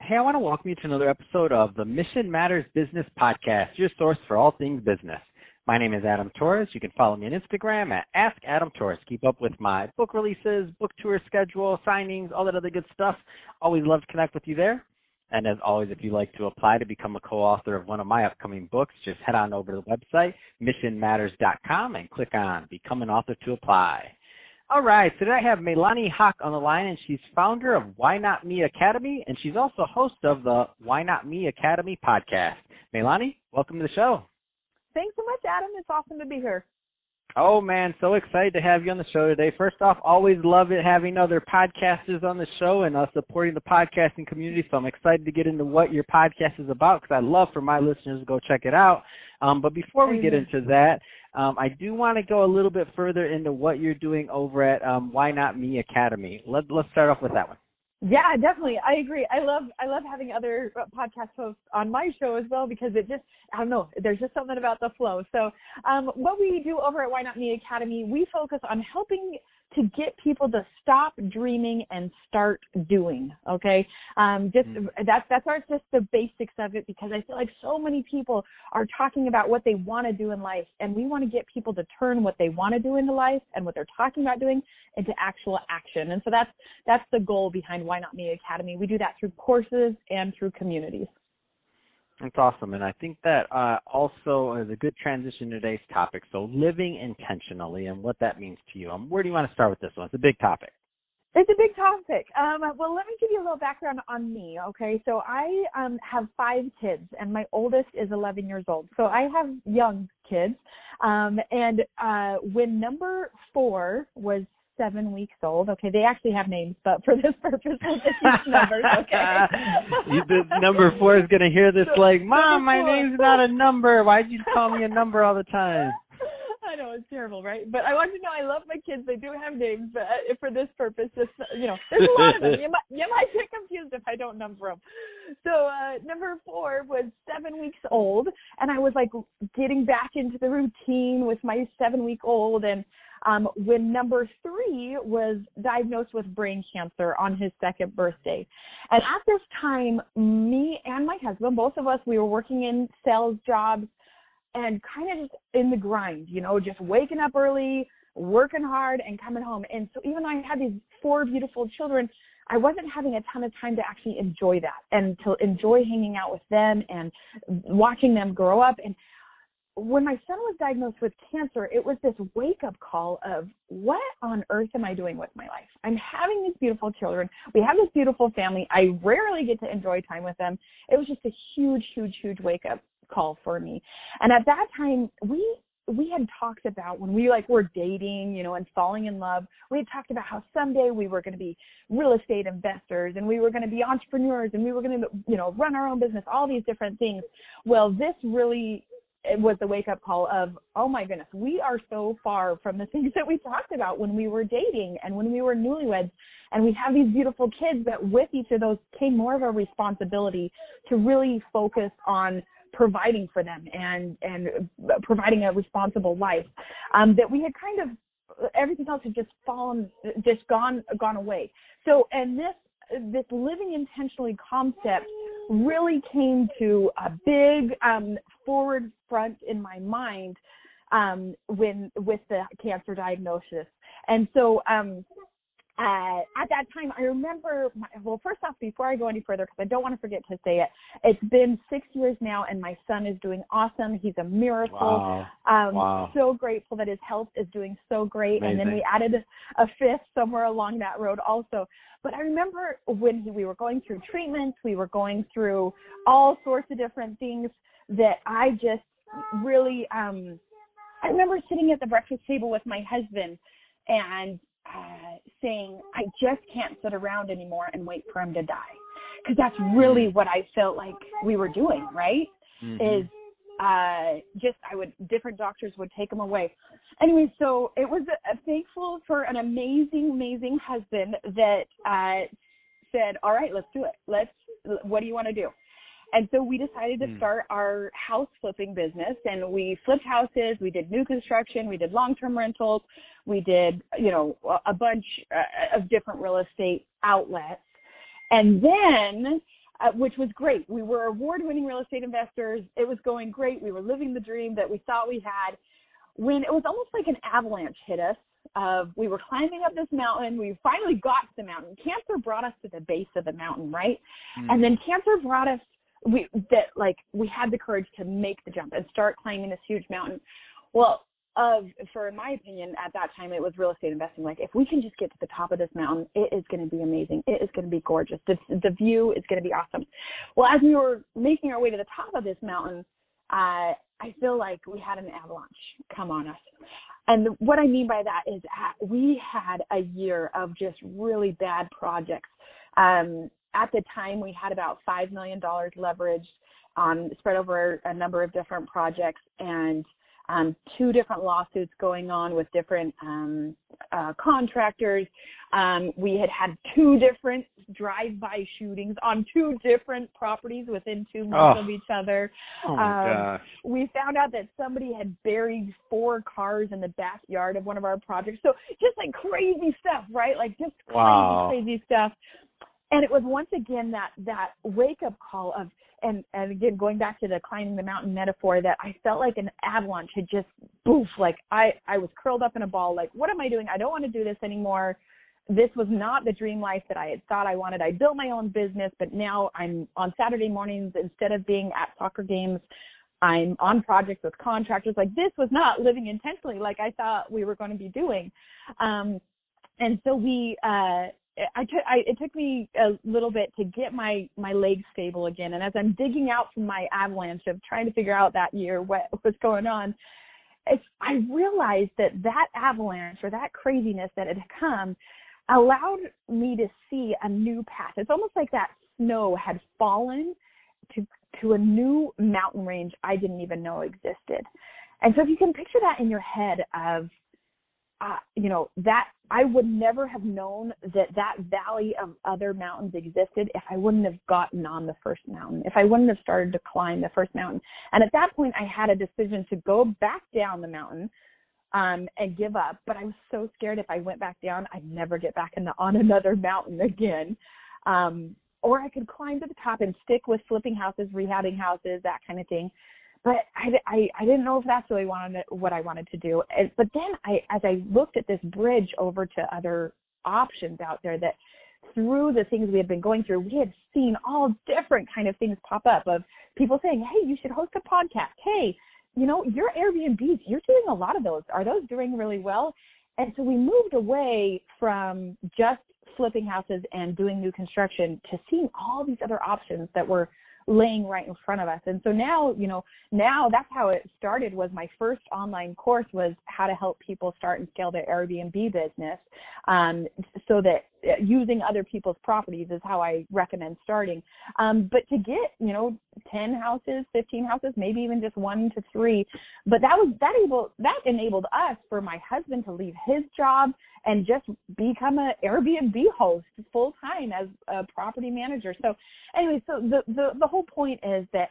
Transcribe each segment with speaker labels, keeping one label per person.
Speaker 1: Hey, I want to welcome you to another episode of the Mission Matters Business Podcast, your source for all things business. My name is Adam Torres. You can follow me on Instagram at AskAdamTorres. Keep up with my book releases, book tour schedule, signings, all that other good stuff. Always love to connect with you there. And as always, if you'd like to apply to become a co-author of one of my upcoming books, just head on over to the website, missionmatters.com, and click on Become an Author to apply. All right, today I have MeiLani Hock on the line, and she's founder of Why Not Me Academy, and she's also host of the Why Not Me Academy podcast. MeiLani, welcome to the show.
Speaker 2: Thanks so much, Adam. It's awesome to be here.
Speaker 1: Oh, man, so excited to have you on the show today. First off, always love it having other podcasters on the show and supporting the podcasting community, so I'm excited to get into what your podcast is about because I'd love for my listeners to go check it out. But before we get into that, I do want to go a little bit further into what you're doing over at Why Not Me Academy. Let's start off with that one.
Speaker 2: Yeah, definitely. I agree. I love having other podcast hosts on my show as well because it just, I don't know, there's just something about the flow. So what we do over at Why Not Me Academy, we focus on helping to get people to stop dreaming and start doing, okay? That's just the basics of it because I feel like so many people are talking about what they want to do in life, and we want to get people to turn what they want to do into life and what they're talking about doing into actual action. And so that's the goal behind Why Not Me Academy. We do that through courses and through communities.
Speaker 1: That's awesome, and I think that also is a good transition to today's topic, so living intentionally and what that means to you. Where do you want to start with this one? It's a big topic.
Speaker 2: It's a big topic. Well, let me give you a little background on me, okay? So I have 5 kids, and my oldest is 11 years old. So I have young kids, and when number 4 was 7 weeks old. Okay, they actually have names, but for this purpose, we'll just use numbers, okay?
Speaker 1: The number 4 is going to hear this like, Mom, my name's not a number. Why'd you call me a number all the time?
Speaker 2: I know, it's terrible, right? But I want you to know I love my kids. They do have names, but for this purpose, just, there's a lot of them. You might get confused if I don't number them. So number 4 was 7 weeks old, and I was like getting back into the routine with my 7-week-old, and when number 3 was diagnosed with brain cancer on his 2nd birthday. And at this time, me and my husband, both of us, we were working in sales jobs and kind of just in the grind, just waking up early, working hard, and coming home. And so even though I had these 4 beautiful children, I wasn't having a ton of time to actually enjoy that and to enjoy hanging out with them and watching them grow up. And when my son was diagnosed with cancer, it was this wake-up call of what on earth am I doing with my life? I'm having these beautiful children. We have this beautiful family. I rarely get to enjoy time with them. It was just a huge, huge, huge wake-up call for me. And at that time, we had talked about when we were dating, and falling in love, we had talked about how someday we were going to be real estate investors and we were going to be entrepreneurs and we were going to, run our own business, all these different things. Well, this really was the wake-up call of, oh my goodness, we are so far from the things that we talked about when we were dating and when we were newlyweds. And we have these beautiful kids, but with each of those came more of a responsibility to really focus on providing for them and providing a responsible life, that we had kind of, everything else had just gone away. So, and this living intentionally concept really came to a big forward front in my mind with the cancer diagnosis. And so at that time, I remember, first off, before I go any further, because I don't want to forget to say it, it's been 6 years now, and my son is doing awesome. He's a miracle. Wow. So grateful that his health is doing so great. Amazing. And then we added a 5th somewhere along that road also. But I remember when we were going through treatments, we were going through all sorts of different things that I just really, I remember sitting at the breakfast table with my husband and saying, I just can't sit around anymore and wait for him to die. Because that's really what I felt like we were doing, right? Mm-hmm. Different doctors would take him away. Anyway, so it was thankful for an amazing, amazing husband that said, all right, let's do it. What do you want to do? And so we decided to start our house flipping business, and we flipped houses. We did new construction. We did long-term rentals. We did, a bunch of different real estate outlets. And then which was great. We were award-winning real estate investors. It was going great. We were living the dream that we thought we had, when it was almost like an avalanche hit us. We were climbing up this mountain. We finally got to the mountain. Cancer brought us to the base of the mountain, right? And then cancer brought us, we had the courage to make the jump and start climbing this huge mountain. Well, for my opinion, at that time, it was real estate investing. Like, if we can just get to the top of this mountain, it is going to be amazing. It is going to be gorgeous. The view is going to be awesome. Well, as we were making our way to the top of this mountain, I feel like we had an avalanche come on us. And what I mean by that is we had a year of just really bad projects. At the time, we had about $5 million leveraged, spread over a number of different projects, and 2 different lawsuits going on with different contractors. We had 2 different drive-by shootings on 2 different properties within 2 months of each other.
Speaker 1: Oh my gosh.
Speaker 2: We found out that somebody had buried 4 cars in the backyard of one of our projects. So just like crazy stuff, right? Like just crazy stuff. And it was once again that wake-up call of, and again, going back to the climbing the mountain metaphor, that I felt like an avalanche had just, boof, like I was curled up in a ball, like, what am I doing? I don't want to do this anymore. This was not the dream life that I had thought I wanted. I built my own business, but now I'm on Saturday mornings, instead of being at soccer games, I'm on projects with contractors. Like, this was not living intentionally like I thought we were going to be doing. And so it took me a little bit to get my legs stable again. And as I'm digging out from my avalanche of trying to figure out that year what was going on, I realized that avalanche, or that craziness that had come, allowed me to see a new path. It's almost like that snow had fallen to a new mountain range I didn't even know existed. And so if you can picture that in your head of, that I would never have known that valley of other mountains existed if I wouldn't have gotten on the first mountain, if I wouldn't have started to climb the first mountain. And at that point, I had a decision to go back down the mountain and give up. But I was so scared if I went back down, I'd never get back on another mountain again. Or I could climb to the top and stick with flipping houses, rehabbing houses, that kind of thing. But I didn't know if that's really what I wanted to do. But then as I looked at this bridge over to other options out there, that through the things we had been going through, we had seen all different kind of things pop up of people saying, hey, you should host a podcast. Hey, your Airbnbs, you're doing a lot of those. Are those doing really well? And so we moved away from just flipping houses and doing new construction to seeing all these other options that were laying right in front of us. And so now that's how it started. Was my first online course was how to help people start and scale their Airbnb business. So that using other people's properties is how I recommend starting. But to get, 10 houses, 15 houses, maybe even just 1 to 3. But that enabled us, for my husband to leave his job and just become an Airbnb host full time as a property manager. So anyway, so the whole point is that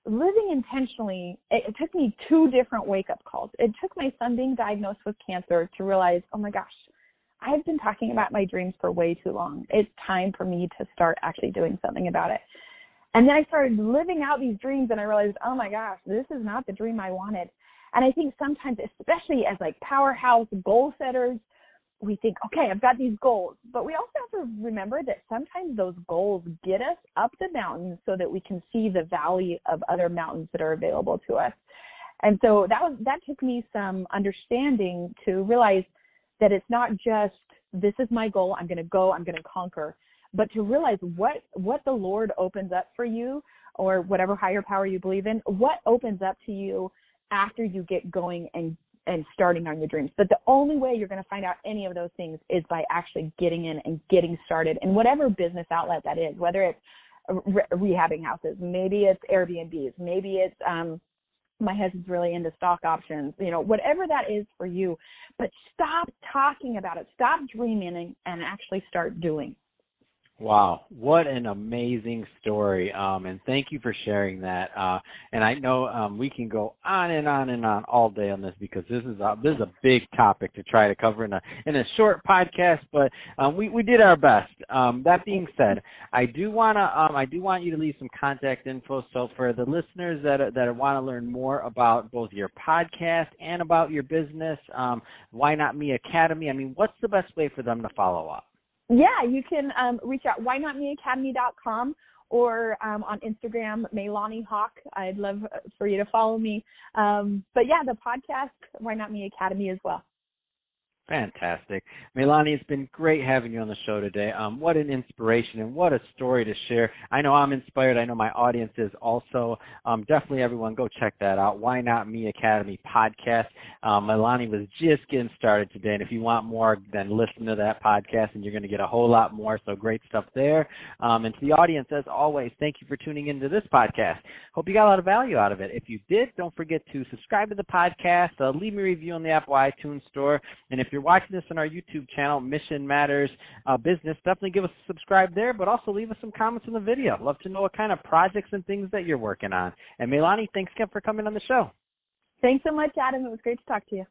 Speaker 2: living intentionally, it took me 2 different wake-up calls. It took my son being diagnosed with cancer to realize, oh my gosh, I've been talking about my dreams for way too long. It's time for me to start actually doing something about it. And then I started living out these dreams, and I realized, oh my gosh, this is not the dream I wanted. And I think sometimes, especially as like powerhouse goal setters, we think, okay, I've got these goals. But we also have to remember that sometimes those goals get us up the mountain so that we can see the valley of other mountains that are available to us. And so that took me some understanding to realize that it's not just, this is my goal, I'm going to go, I'm going to conquer, but to realize what the Lord opens up for you, or whatever higher power you believe in, what opens up to you after you get going and starting on your dreams. But the only way you're going to find out any of those things is by actually getting in and getting started in whatever business outlet that is, whether it's rehabbing houses, maybe it's Airbnbs, maybe it's my husband's really into stock options, whatever that is for you. But stop talking about it. Stop dreaming and actually start doing.
Speaker 1: Wow, what an amazing story, and thank you for sharing that. And I know we can go on and on and on all day on this because this is a big topic to try to cover in a short podcast, but we did our best. That being said, I do want you to leave some contact info. So for the listeners that want to learn more about both your podcast and about your business, Why Not Me Academy. I mean, what's the best way for them to follow up?
Speaker 2: Yeah, you can reach out whynotmeacademy.com or on Instagram, MeiLani Hock. I'd love for you to follow me. But yeah, the podcast, Why Not Me Academy as well.
Speaker 1: Fantastic. MeiLani, it's been great having you on the show today. What an inspiration and what a story to share. I know I'm inspired. I know my audience is also. Definitely everyone go check that out. Why Not Me Academy podcast. MeiLani was just getting started today, and if you want more, then listen to that podcast and you're going to get a whole lot more. So great stuff there. And to the audience, as always, thank you for tuning into this podcast. Hope you got a lot of value out of it. If you did, don't forget to subscribe to the podcast, leave me a review on the Apple iTunes store, and if you're watching this on our YouTube channel, Mission Matters Business, definitely give us a subscribe there, but also leave us some comments in the video. Love to know what kind of projects and things that you're working on. And MeiLani, thanks again for coming on the show.
Speaker 2: Thanks so much, Adam. It was great to talk to you.